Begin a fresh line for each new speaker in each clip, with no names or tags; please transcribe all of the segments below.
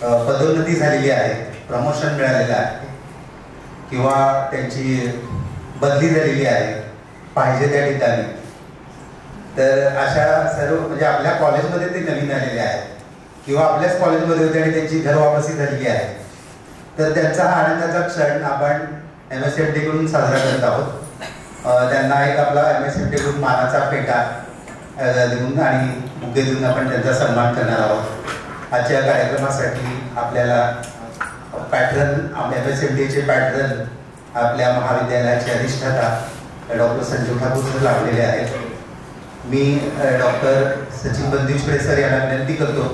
पदोन्नती झालेली आहे, प्रमोशन मिळालेलं आहे किंवा त्यांची बदली झालेली आहे पाहिजे त्या ठिकाणी, तर अशा सर्व म्हणजे आपल्या कॉलेजमध्ये ते नवीन आलेले आहेत किंवा आपल्याच कॉलेजमध्ये होते आणि त्यांची घरवापसी झालेली आहे, तर त्यांचा हा आनंदाचा क्षण आपण MSMT कडून साजरा करत आहोत. त्यांना एक आपला MSMT कडून मानाचा फेटा देऊन आणि बुके देऊन आपण त्यांचा सन्मान करणार आहोत. आजच्या कार्यक्रमासाठी आपल्याला पॅटर्न MSMTचे पॅटर्न आपल्या महाविद्यालयाचे अधिष्ठाता डॉक्टर संजू ठाकूर सर लावलेले आहेत. मी डॉक्टर सचिन बंदिवशे सर यांना विनंती करतो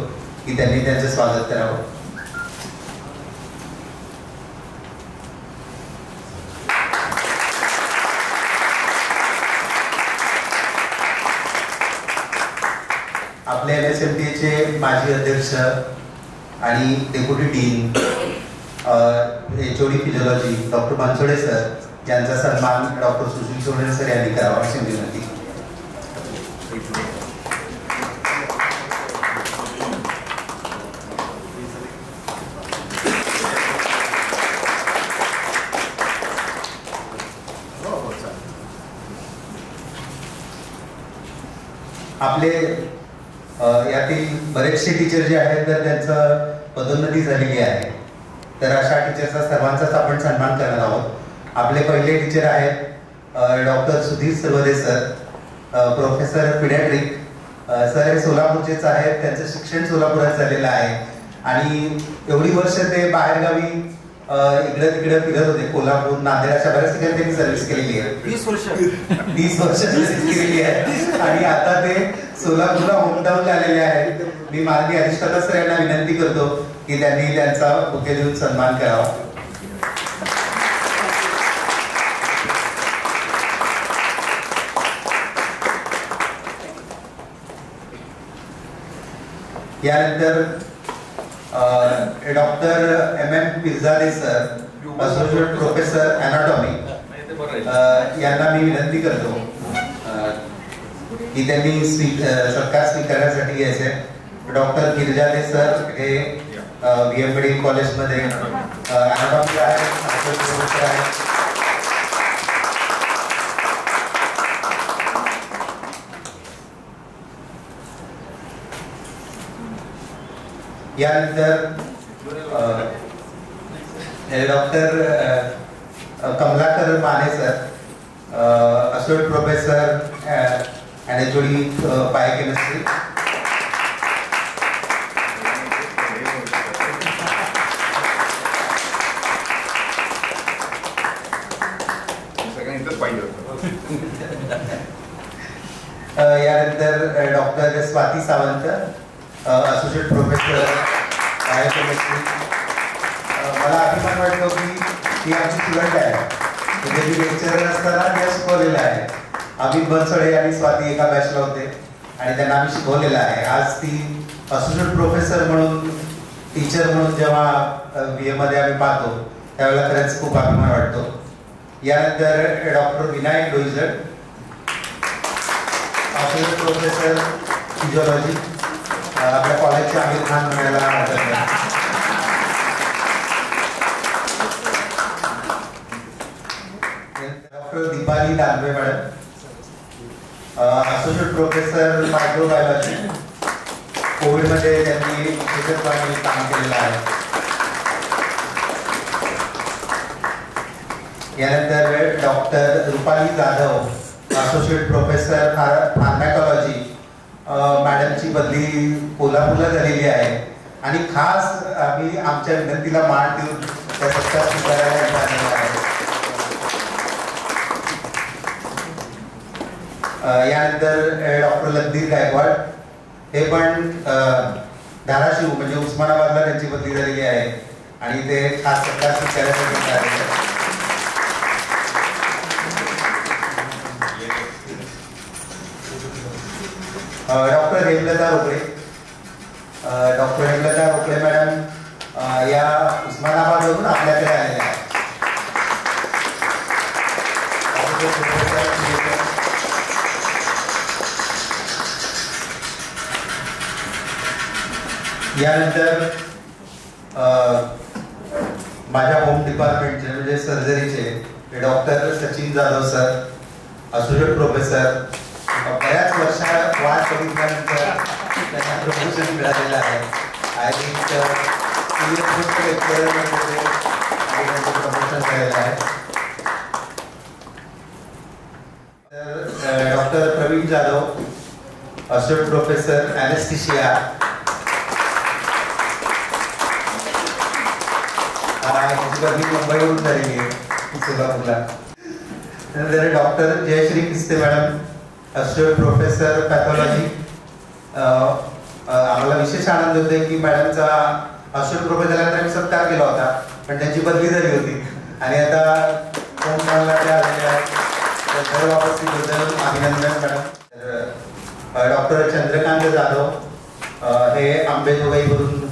की त्यांनी त्यांचं स्वागत करावं. आपल्या MSMTचे माजी अध्यक्ष आणि deputy dean HOD physiology doctor Bansode sir यांचा सन्मान डॉक्टर सुशील सोडे सर यांनी करावा अशी विनंती. आपले यातील बरेचसे टीचर जे आहेत तर त्यांचं पदोन्नती झालेली आहे, तर अशा टीचरचा सर्वांचाच आपण सन्मान करणार आहोत. आपले पहिले टीचर आहेत doctor Sudhir Sarwade sir, professor paediatric sir. हे सोलापूरचेच आहेत, त्यांचं शिक्षण सोलापुरात झालेलं आहे आणि एवढी वर्ष ते बाहेरगावी इकडे तिकडे फिरत होते, कोल्हापूर नांदेड अशा बऱ्याच ठिकाणी त्यांनी सर्व्हिस केलेली आहे. 20 वर्ष सर्व्हिस केलेली आहे आणि आता ते सोलापूरला होमटाऊनला आलेले आहेत. मी माननीय अधिष्ठाता सर यांना विनंती करतो की त्यांनी त्यांचा बुके देऊन सन्मान करावा. यानंतर doctor MM Pirjade sir, associate professor anatomy, यांना मी विनंती करतो की त्यांनी सत्कार स्वीकारण्यासाठी यायचे. डॉक्टर पिरजादे सर हे VM मेडिकल कॉलेजमध्ये अॅनाटॉमी आहेत, असोसिएट प्रोफेसर आहेत. यानंतर doctor Kamalakar Mane sir, associate professor and HOD biochemistry. यानंतर doctor Swati Sawant, associate professor biochemistry. मला अभिमान वाटतो की ती आमची स्टुडंट आहे, म्हणजे लेक्चर असताना त्या शिकवलेलं आहे. अमित बनसोडे आणि स्वाती एका बॅचला होते आणि त्यांना आम्ही शिकवलेलं आहे. आज ती असोसिएट प्रोफेसर म्हणून, टीचर म्हणून जेव्हा VM मध्ये आम्ही पाहतो त्यावेळेला खरंच खूप अभिमान वाटतो. यानंतर doctor Vinayak Doijad, associate professor physiology, आपल्या कॉलेजचे आमिर खान म्हणायला doctor Deepali Danve madam, associate professor microbiology. कोविडमध्ये त्यांनी विशेषत्वाने काम केलेलं आहे. यानंतर doctor Rupali Jadhav, associate professor pharmacology. मॅडमची बदली कोल्हापूरला झालेली आहे आणि खास आम्ही आमच्या विनंतीला मान देऊन त्या सत्कार स्वीकारायला आहे. यानंतर डॉक्टर लंदीर गायकवाड, हे पण धाराशिव म्हणजे उस्मानाबादला त्यांची बदली झालेली आहे आणि ते खास सत्कार स्वीकारायसाठी आले. Doctor Hemlata Rokade, doctor Hemlata Rokade madam या उस्मानाबादवरून आपल्याकडे आलेल्या आहेत. यानंतर माझ्या होम डिपार्टमेंटचे म्हणजे सर्जरीचे doctor Sachin Jadhav sir, associate professor, बऱ्याच वर्षा वाट बघितल्यानंतर त्यांना प्रमोशन मिळालेलं आहे. आय थिंक प्रमोशन झालेलं आहे. तर doctor Pravin Jadhav, associate professor anaesthesia, बदली मुंबईवरून झालेली आहे सोलापूरला. त्यानंतर डॉक्टर जयश्री किस्ते मॅडम, असोसिएट प्रोफेसर पॅथॉलॉजी. आम्हाला विशेष आनंद होतो की मॅडमचा असोसिएट प्रोफेसरला सत्कार केला होता, पण त्यांची बदली झाली होती आणि आता होमटाऊनला त्या आलेल्या आहेत. तर घर वापसीबद्दल अभिनंदन मॅडम. तर डॉक्टर चंद्रकांत जाधव, हे अंबेजोगाईवरून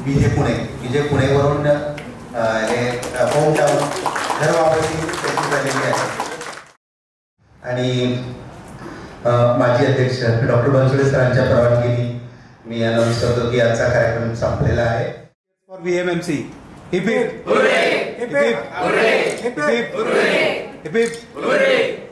बीजे पुणेवरून हे होमटाऊन घर वापसी त्यांची झालेली आहे. आणि माजी अध्यक्ष डॉक्टर बनसोडे सरांच्या परवानगीने मी अनाउन्स करतो की आजचा कार्यक्रम संपलेला आहे. For VMMC. Heap heap hurray, heap heap hurray, heap heap hurray, heap heap hurray.